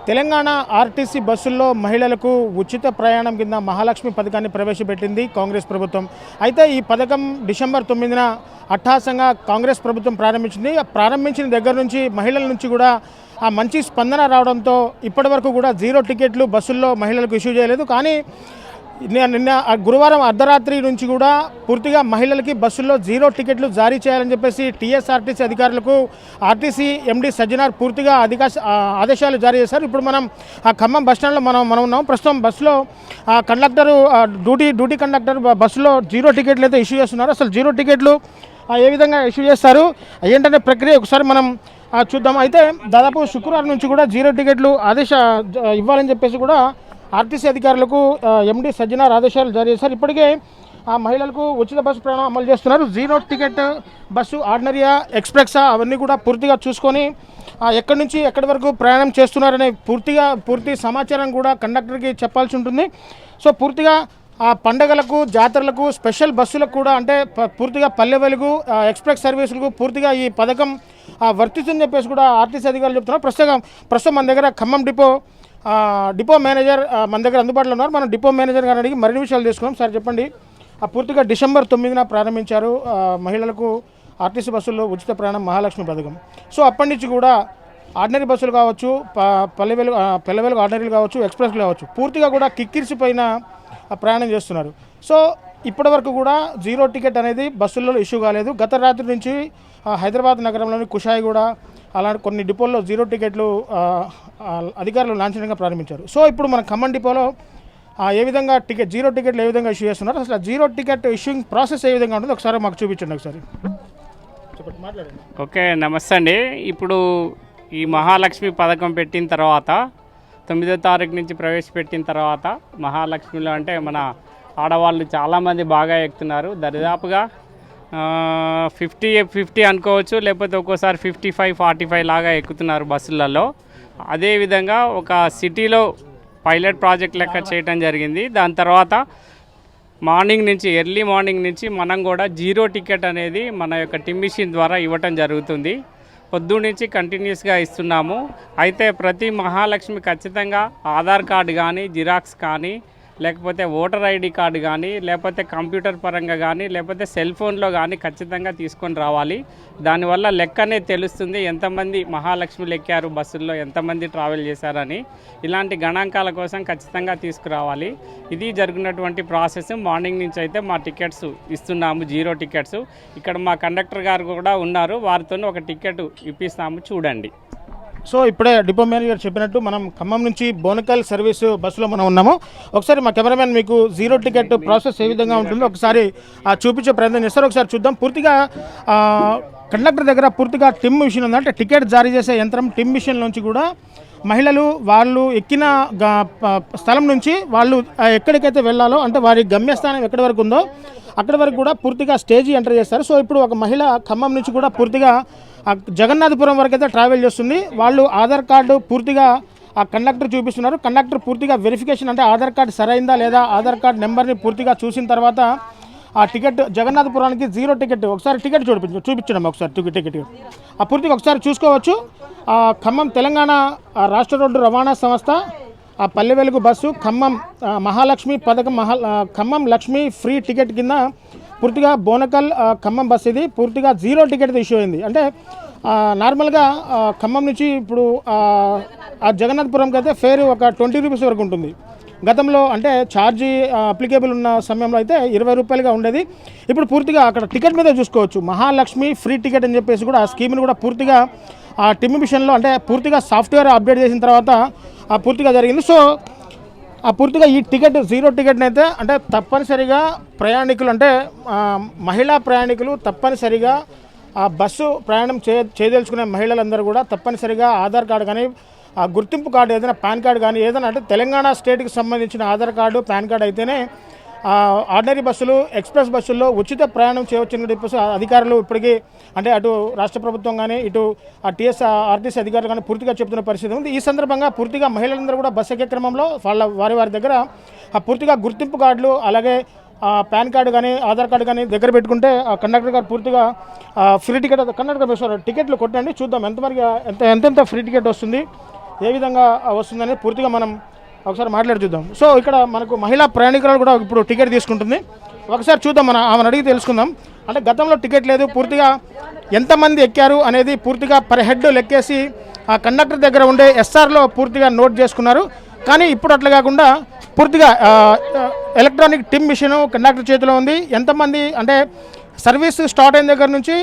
Telangana RTC బస్సుల్లో మహిళలకు ఉచిత ప్రయాణం కింద మహాలక్ష్మి పథకాన్ని ప్రవేశపెట్టింది కాంగ్రెస్ ప్రభుత్వం. అయితే ఈ పథకం డిసెంబర్ 9న అట్టహాసంగా కాంగ్రెస్ ప్రభుత్వం ప్రారంభించింది. ప్రారంభించిన దగ్గర నుంచి మహిళల నుంచి కూడా మంచి స్పందన రావడంతో ఇప్పటివరకు కూడా జీరో టికెట్లు బస్సుల్లో మహిళలకు ఇష్యూ చేయలేదు. కానీ నిన్న గురువారం అర్ధరాత్రి నుంచి కూడా పూర్తిగా మహిళలకి బస్సుల్లో జీరో టికెట్లు జారీ చేయాలని చెప్పేసి టీఎస్ఆర్టీసీ అధికారులకు ఆర్టీసీ ఎండీ సజ్జనార్ పూర్తిగా ఆదేశాలు జారీ చేశారు. ఇప్పుడు మనం ఖమ్మం బస్టాండ్లో మనం ఉన్నాం. ప్రస్తుతం బస్సులో కండక్టరు డ్యూటీ కండక్టర్ బస్సులో జీరో టికెట్లు అయితే ఇష్యూ చేస్తున్నారు. అసలు జీరో టికెట్లు ఏ విధంగా ఇష్యూ చేస్తారు ఏంటంటే ప్రక్రియ ఒకసారి మనం చూద్దాం. అయితే దాదాపు శుక్రవారం నుంచి కూడా జీరో టికెట్లు ఇవ్వాలని చెప్పేసి కూడా ఆర్టీసీ అధికారులకు ఎండీ సజ్జనార్ ఆదేశాలు జారీ చేశారు. ఇప్పటికే మహిళలకు ఉచిత బస్సు ప్రయాణం అమలు చేస్తున్నారు. జీరో టికెట్ బస్సు ఆర్డినరీయా ఎక్స్ప్రెస్సా అవన్నీ కూడా పూర్తిగా చూసుకొని ఎక్కడి నుంచి ఎక్కడి వరకు ప్రయాణం చేస్తున్నారనే పూర్తి సమాచారం కూడా కండక్టర్కి చెప్పాల్సి ఉంటుంది. సో పూర్తిగా పండగలకు జాతరలకు స్పెషల్ బస్సులకు కూడా అంటే పూర్తిగా పల్లె వెలుగు ఎక్స్ప్రెస్ సర్వీసులకు పూర్తిగా ఈ పథకం వర్తిస్తుందని చెప్పేసి కూడా ఆర్టీసీ అధికారులు చెప్తున్నారు. ప్రస్తుతం మన దగ్గర ఖమ్మం డిపో మేనేజర్ మన దగ్గర అందుబాటులో ఉన్నారు. మనం డిపో మేనేజర్ గారిని అడిగి మరిన్ని విషయాలు తీసుకున్నాం. సార్ చెప్పండి, పూర్తిగా డిసెంబర్ 9న ప్రారంభించారు మహిళలకు ఆర్టీసీ బస్సుల్లో ఉచిత ప్రయాణం మహాలక్ష్మి పథకం. సో అప్పటి నుంచి కూడా ఆర్డినరీ బస్సులు కావచ్చు, పల్లె వెలుగు ఆర్డినరీలు కావచ్చు, ఎక్స్ప్రెస్లు కావచ్చు, పూర్తిగా కూడా కిక్కిరిసిపోయిన ప్రయాణం చేస్తున్నారు. సో ఇప్పటి వరకు కూడా జీరో టికెట్ అనేది బస్సుల్లో ఇష్యూ కాలేదు. గత రాత్రి నుంచి హైదరాబాద్ నగరంలోని కుషాయిగూడ అలాంటి కొన్ని డిపోల్లో జీరో టికెట్లు అధికారులు లాంఛనంగా ప్రారంభించారు. సో ఇప్పుడు మన ఖమ్మం డిపోలో ఏ విధంగా జీరో టికెట్లు ఏ విధంగా ఇష్యూ చేస్తున్నారు, అసలు జీరో టికెట్ ఇష్యూయింగ్ ప్రాసెస్ ఏ విధంగా ఉంటుంది ఒకసారి మాకు చూపించండి. ఒకసారి చెప్పండి, మాట్లాడండి. ఓకే, నమస్తే అండి. ఇప్పుడు ఈ మహాలక్ష్మి పథకం పెట్టిన తర్వాత 9వ తారీఖు నుంచి ప్రవేశపెట్టిన తర్వాత మహాలక్ష్మిలో అంటే మన ఆడవాళ్ళు చాలామంది బాగా ఎక్కుతున్నారు. దరిదాపుగా 50 అనుకోవచ్చు, లేకపోతే ఒక్కోసారి 55-45 లాగా ఎక్కుతున్నారు బస్సులలో. అదేవిధంగా ఒక సిటీలో పైలట్ ప్రాజెక్ట్ లెక్క చేయడం జరిగింది. దాని తర్వాత ఎర్లీ మార్నింగ్ నుంచి మనం కూడా జీరో టికెట్ అనేది మన యొక్క టిమ్ మిషన్ ద్వారా ఇవ్వటం జరుగుతుంది. పొద్దు నుంచి కంటిన్యూస్గా ఇస్తున్నాము. అయితే ప్రతి మహాలక్ష్మి ఖచ్చితంగా ఆధార్ కార్డు కానీ, జిరాక్స్ కానీ, లేకపోతే ఓటర్ ఐడి కార్డు కానీ, లేకపోతే కంప్యూటర్ పరంగా కానీ, లేకపోతే సెల్ ఫోన్లో కానీ ఖచ్చితంగా తీసుకొని రావాలి. దానివల్ల లెక్కనే తెలుస్తుంది ఎంతమంది మహాలక్ష్మిలు ఎక్కారు, బస్సుల్లో ఎంతమంది ట్రావెల్ చేశారని. ఇలాంటి గణాంకాల కోసం ఖచ్చితంగా తీసుకురావాలి. ఇది జరిగినటువంటి ప్రాసెస్. మార్నింగ్ నుంచి అయితే మా టికెట్స్ ఇస్తున్నాము, జీరో టికెట్స్. ఇక్కడ మా కండక్టర్ గారు కూడా ఉన్నారు, వారితో ఒక టికెట్ ఇప్పిస్తాము, చూడండి. సో ఇప్పుడే డిపో మేనేజర్ చెప్పినట్టు మనం ఖమ్మం నుంచి బోనకల్ సర్వీసు బస్సులో మనం ఉన్నాము. ఒకసారి మా కెమెరామెన్ మీకు జీరో టికెట్ ప్రాసెస్ ఏ విధంగా ఉంటుందో ఒకసారి చూపించే ప్రయత్నం చేస్తారు. ఒకసారి చూద్దాం. పూర్తిగా కండక్టర్ దగ్గర పూర్తిగా టిమ్ మిషన్ ఉందంటే టికెట్ జారీ చేసే యంత్రం టిమ్ మిషన్ నుంచి కూడా మహిళలు వాళ్ళు ఎక్కిన స్థలం నుంచి వాళ్ళు ఎక్కడికైతే వెళ్ళాలో అంటే వారి గమ్యస్థానం ఎక్కడి వరకు ఉందో అక్కడి వరకు కూడా పూర్తిగా స్టేజీ ఎంటర్ చేస్తారు. సో ఇప్పుడు ఒక మహిళ ఖమ్మం నుంచి కూడా పూర్తిగా జగన్నాథపురం వరకు అయితే ట్రావెల్ చేస్తుంది. వాళ్ళు ఆధార్ కార్డు పూర్తిగా కండక్టర్ చూపిస్తున్నారు. కండక్టర్ పూర్తిగా వెరిఫికేషన్ అంటే ఆధార్ కార్డు సరైందా లేదా ఆధార్ కార్డు నెంబర్ని పూర్తిగా చూసిన తర్వాత టికెట్ జగన్నాథపురానికి జీరో టికెట్ ఒకసారి టికెట్ చూపించడం ఒకసారి టికెట్ పూర్తిగా ఒకసారి చూసుకోవచ్చు. ఖమ్మం తెలంగాణ రాష్ట్ర రోడ్డు రవాణా సంస్థ పల్లె వెలుగు బస్సు ఖమ్మం మహాలక్ష్మి పథకం ఖమ్మం లక్ష్మి ఫ్రీ టికెట్ కింద పూర్తిగా బోనకల్ ఖమ్మం బస్సు ఇది పూర్తిగా జీరో టికెట్ ఇష్యూ అయింది. అంటే నార్మల్గా ఖమ్మం నుంచి ఇప్పుడు జగన్నాథపురంకి అయితే ఫేర్ ఒక 20 రూపీస్ వరకు ఉంటుంది. గతంలో అంటే ఛార్జీ అప్లికేబుల్ ఉన్న సమయంలో అయితే 20 రూపాయలుగా ఉండేది. ఇప్పుడు పూర్తిగా అక్కడ టికెట్ మీద చూసుకోవచ్చు మహాలక్ష్మి ఫ్రీ టికెట్ అని చెప్పేసి కూడా ఆ స్కీమ్ని కూడా పూర్తిగా టిమ్ మిషన్లో అంటే పూర్తిగా సాఫ్ట్వేర్ అప్డేట్ చేసిన తర్వాత పూర్తిగా జరిగింది. సో పూర్తిగా ఈ టికెట్ జీరో టికెట్ని అయితే అంటే తప్పనిసరిగా ప్రయాణికులు అంటే మహిళా ప్రయాణికులు తప్పనిసరిగా బస్సు ప్రయాణం చేయదలుచుకునే మహిళలందరూ కూడా తప్పనిసరిగా ఆధార్ కార్డు కానీ గుర్తింపు కార్డు ఏదైనా పాన్ కార్డు కానీ ఏదైనా అంటే తెలంగాణ స్టేట్కి సంబంధించిన ఆధార్ కార్డు పాన్ కార్డు అయితేనే ఆర్డినరీ బస్సులు ఎక్స్ప్రెస్ బస్సుల్లో ఉచిత ప్రయాణం చేయవచ్చని చెప్పేసి అధికారులు ఇప్పటికీ అంటే అటు రాష్ట్ర ప్రభుత్వం కానీ ఇటు ఆర్టీసీ అధికారులు కానీ పూర్తిగా చెప్తున్న పరిస్థితి ఉంది. ఈ సందర్భంగా పూర్తిగా మహిళలందరూ కూడా బస్సు ఎక్కే క్రమంలో వారి దగ్గర పూర్తిగా గుర్తింపు కార్డులు అలాగే పాన్ కార్డు కానీ ఆధార్ కార్డు కానీ దగ్గర పెట్టుకుంటే కండక్టర్ గారు పూర్తిగా ఫ్రీ టికెట్ కండక్టర్ గారు టికెట్లు కొట్టండి చూద్దాం ఎంతవరకు ఎంత ఫ్రీ టికెట్ వస్తుంది ఏ విధంగా వస్తుందనేది పూర్తిగా మనం ఒకసారి మాట్లాడి చూద్దాం. సో ఇక్కడ మనకు మహిళా ప్రయాణికురాలు కూడా ఇప్పుడు టికెట్ తీసుకుంటుంది. ఒకసారి చూద్దాం, ఆమెను అడిగి తెలుసుకుందాం. అంటే గతంలో టికెట్ లేదు, పూర్తిగా ఎంతమంది ఎక్కారు అనేది పూర్తిగా పర్ హెడ్ లెక్కేసి ఆ కండక్టర్ దగ్గర ఉండే ఎస్ఆర్లో పూర్తిగా నోట్ చేసుకున్నారు. కానీ ఇప్పుడు అట్లా కాకుండా పూర్తిగా ఎలక్ట్రానిక్ టిమ్ మిషన్ కండక్టర్ చేతిలో ఉంది. ఎంతమంది అంటే సర్వీస్ స్టార్ట్ అయిన దగ్గర నుంచి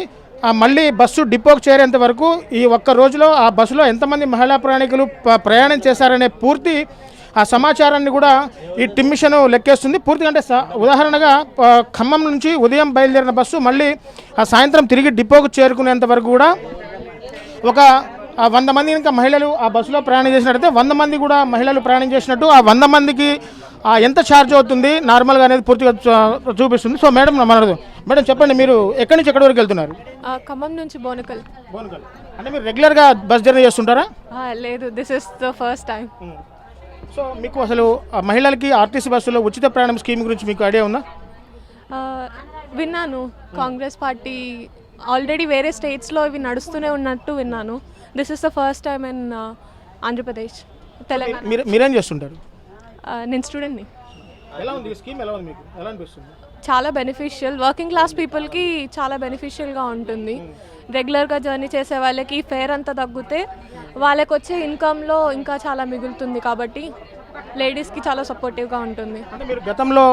మళ్ళీ బస్సు డిపోకి చేరేంత వరకు ఈ ఒక్క రోజులో ఆ బస్సులో ఎంతమంది మహిళా ప్రయాణికులు ప్రయాణం చేశారనే పూర్తి ఆ సమాచారాన్ని కూడా ఈ టిమ్ మిషన్ లెక్కేస్తుంది. పూర్తిగా అంటే ఉదాహరణగా ఖమ్మం నుంచి ఉదయం బయలుదేరిన బస్సు మళ్ళీ సాయంత్రం తిరిగి డిపోకు చేరుకునేంత వరకు కూడా ఒక 100 మంది ఇంకా మహిళలు ఆ బస్సులో ప్రయాణం చేసినట్టయితే 100 మంది కూడా మహిళలు ప్రయాణం చేసినట్టు ఆ 100 మందికి ఎంత ఛార్జ్ అవుతుంది నార్మల్గా అనేది పూర్తిగా చూపిస్తుంది. సో మేడం చెప్పండి, మీరు ఎక్కడి నుంచి ఎక్కడి వరకు వెళ్తున్నారు? ఖమ్మం నుంచి బోనకల్. అంటే మీరు రెగ్యులర్గా బస్ జర్నీ చేస్తుంటారా? లేదు, this is the first time. So మీకు అసలు మహిళలకి ఆర్టీసీ బస్సులో ఉచిత ప్రయాణం స్కీమ్ గురించి మీకు ఐడియా ఉందా? విన్నాను, కాంగ్రెస్ పార్టీ ఆల్రెడీ వేరే స్టేట్స్లో ఇవి నడుస్తూనే ఉన్నట్టు విన్నాను. This is the first time in Andhra Pradesh, Telangana. మీరేం చేస్తుంటారు? నేను స్టూడెంట్ని. ఎలా ఉంది ఈ స్కీమ్, ఎలా ఉంది మీకు, ఎలా అనిపిస్తుంది? చాలా బెనిఫిషియల్, వర్కింగ్ క్లాస్ పీపుల్కి చాలా బెనిఫిషియల్గా ఉంటుంది. రెగ్యులర్గా జర్నీ చేసే వాళ్ళకి ఫేర్ అంతా తగ్గితే వాళ్ళకి వచ్చే ఇన్కంలో ఇంకా చాలా మిగులుతుంది. కాబట్టి లేడీస్కి చాలా సపోర్టివ్గా ఉంటుంది. అంటే మీరు గతంలో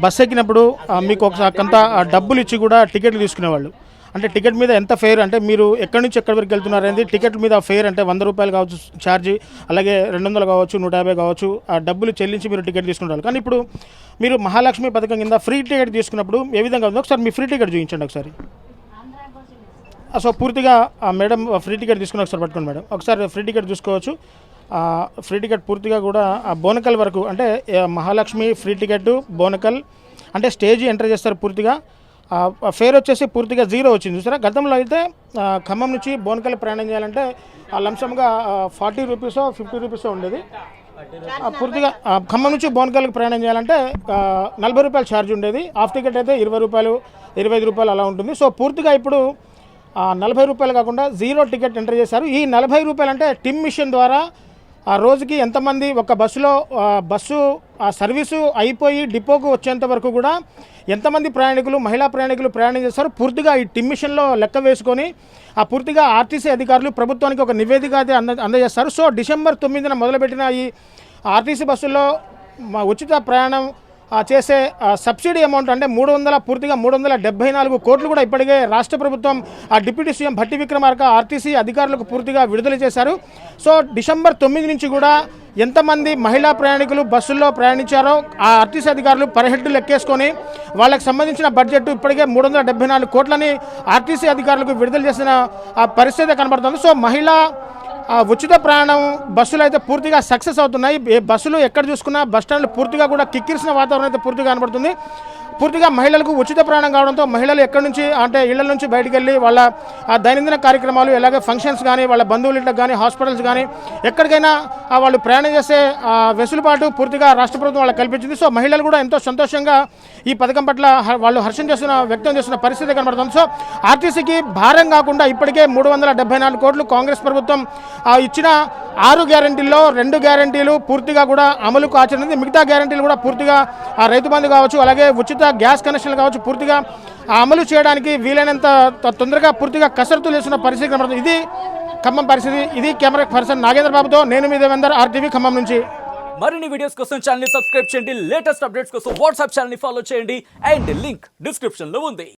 బస్ ఎక్కినప్పుడు మీకు ఒకసారి కొంత డబ్బులు ఇచ్చి కూడా టికెట్లు తీసుకునేవాళ్ళు. అంటే టికెట్ మీద ఎంత ఫేర్, అంటే మీరు ఎక్కడి నుంచి ఎక్కడి వరకు వెళ్తున్నారు అనేది టికెట్ మీద ఫేర్ అంటే 100 రూపాయలు కావచ్చు ఛార్జీ, అలాగే 200 కావచ్చు, 150 కావచ్చు, ఆ డబ్బులు చెల్లించి మీరు టికెట్ తీసుకుంటారు. కానీ ఇప్పుడు మీరు మహాలక్ష్మి పథకం కింద ఫ్రీ టికెట్ తీసుకున్నప్పుడు ఏ విధంగా ఉందో ఒకసారి మీ ఫ్రీ టికెట్ చూపించండి ఒకసారి. సో పూర్తిగా మేడం ఫ్రీ టికెట్ తీసుకుని ఒకసారి పట్టుకోండి మేడం, ఒకసారి ఫ్రీ టికెట్ చూసుకోవచ్చు. ఫ్రీ టికెట్ పూర్తిగా కూడా బోనకల్ వరకు, అంటే మహాలక్ష్మి ఫ్రీ టికెట్ బోనకల్ అంటే స్టేజ్ ఎంటర్ చేస్తారు. పూర్తిగా ఫేర్ వచ్చేసి పూర్తిగా 0 వచ్చింది చూసారా. గతంలో అయితే ఖమ్మం నుంచి బోనకల్ ప్రయాణం చేయాలంటే లంసంగా 40 రూపీసో 50 రూపీసో ఉండేది. పూర్తిగా ఖమ్మం నుంచి బోనకల్కి ప్రయాణం చేయాలంటే 40 రూపాయలు ఛార్జ్ ఉండేది. హాఫ్ టికెట్ అయితే 20 రూపాయలు 25 రూపాయలు అలా ఉంటుంది. సో పూర్తిగా ఇప్పుడు 40 రూపాయలు కాకుండా 0 టికెట్ ఎంటర్ చేశారు. ఈ 40 రూపాయలు అంటే టిమ్ మిషన్ ద్వారా ఆ రోజుకి ఎంతమంది ఒక బస్సులో బస్సు సర్వీసు అయిపోయి డిపోకు వచ్చేంత వరకు కూడా ఎంతమంది ప్రయాణికులు మహిళా ప్రయాణికులు ప్రయాణం చేస్తారు పూర్తిగా ఈ టిమ్ మిషన్లో లెక్క వేసుకొని పూర్తిగా ఆర్టీసీ అధికారులు ప్రభుత్వానికి ఒక నివేదిక అయితే అందజేస్తారు. సో డిసెంబర్ 9న మొదలుపెట్టిన ఈ ఆర్టీసీ బస్సుల్లో ఉచిత ప్రయాణం చేసే సబ్సిడీ అమౌంట్ అంటే పూర్తిగా 374 కోట్లు కూడా ఇప్పటికే రాష్ట్ర ప్రభుత్వం deputy CM Bhatti Vikramarka RTC అధికారులకు పూర్తిగా విడుదల చేశారు. సో డిసెంబర్ 9 నుంచి కూడా ఎంతమంది మహిళా ప్రయాణికులు బస్సుల్లో ప్రయాణించారో ఆ ఆర్టీసీ అధికారులు పర్ హెడ్ లెక్కేసుకొని వాళ్ళకి సంబంధించిన బడ్జెట్ ఇప్పటికే 374 కోట్లని ఆర్టీసీ అధికారులకు విడుదల చేసిన పరిస్థితి కనబడుతుంది. సో మహిళా ఉచిత ప్రయాణం బస్సులు అయితే పూర్తిగా సక్సెస్ అవుతున్నాయి. బస్సులు ఎక్కడ చూసుకున్నా బస్టాండ్లు పూర్తిగా కూడా కిక్కిరిసిన వాతావరణం అయితే పూర్తిగా కనబడుతుంది. పూర్తిగా మహిళలకు ఉచిత ప్రయాణం కావడంతో మహిళలు ఎక్కడి నుంచి అంటే ఇళ్ల నుంచి బయటికి వెళ్ళి వాళ్ళ దైనందిన కార్యక్రమాలు ఎలాగే ఫంక్షన్స్ కానీ వాళ్ళ బంధువుల ఇంటికి కానీ హాస్పిటల్స్ కానీ ఎక్కడికైనా వాళ్ళు ప్రయాణం చేసే వెసులుబాటు పూర్తిగా రాష్ట్ర ప్రభుత్వం వాళ్ళకి కల్పించింది. సో మహిళలు కూడా ఎంతో సంతోషంగా ఈ పథకం పట్ల వాళ్ళు వ్యక్తం చేస్తున్న పరిస్థితి కనబడుతుంది. సో ఆర్టీసీకి భారం కాకుండా ఇప్పటికే 374 కోట్లు కాంగ్రెస్ ప్రభుత్వం ఇచ్చిన 6 గ్యారెంటీల్లో 2 గ్యారెంటీలు పూర్తిగా కూడా అమలుకు ఆచరించింది. మిగతా గ్యారెంటీలు కూడా పూర్తిగా రైతు బంధు కావచ్చు, అలాగే ఉచిత గ్యాస్ కనెక్షన్లు కావచ్చు పూర్తిగా అమలు చేయడానికి వీలైనంత తొందరగా పూర్తిగా కసరత్తు చేస్తున్న పరిస్థితి కనబడుతుంది. ఇది ఖమ్మం పరిస్థితి. ఇది కెమెరా పర్సన్ నాగేంద్ర బాబుతో నేను మీ దేవేందర్, RTV ఖమ్మం నుంచి. మరిన్ని వీడియోస్ కోసం ఛానల్ ని సబ్స్క్రైబ్ చేయండి, లేటెస్ట్ అప్డేట్స్ కోసం వాట్సాప్ ఛానల్ ని ఫాలో చేయండి అండ్ లింక్ డిస్క్రిప్షన్ లో ఉంది.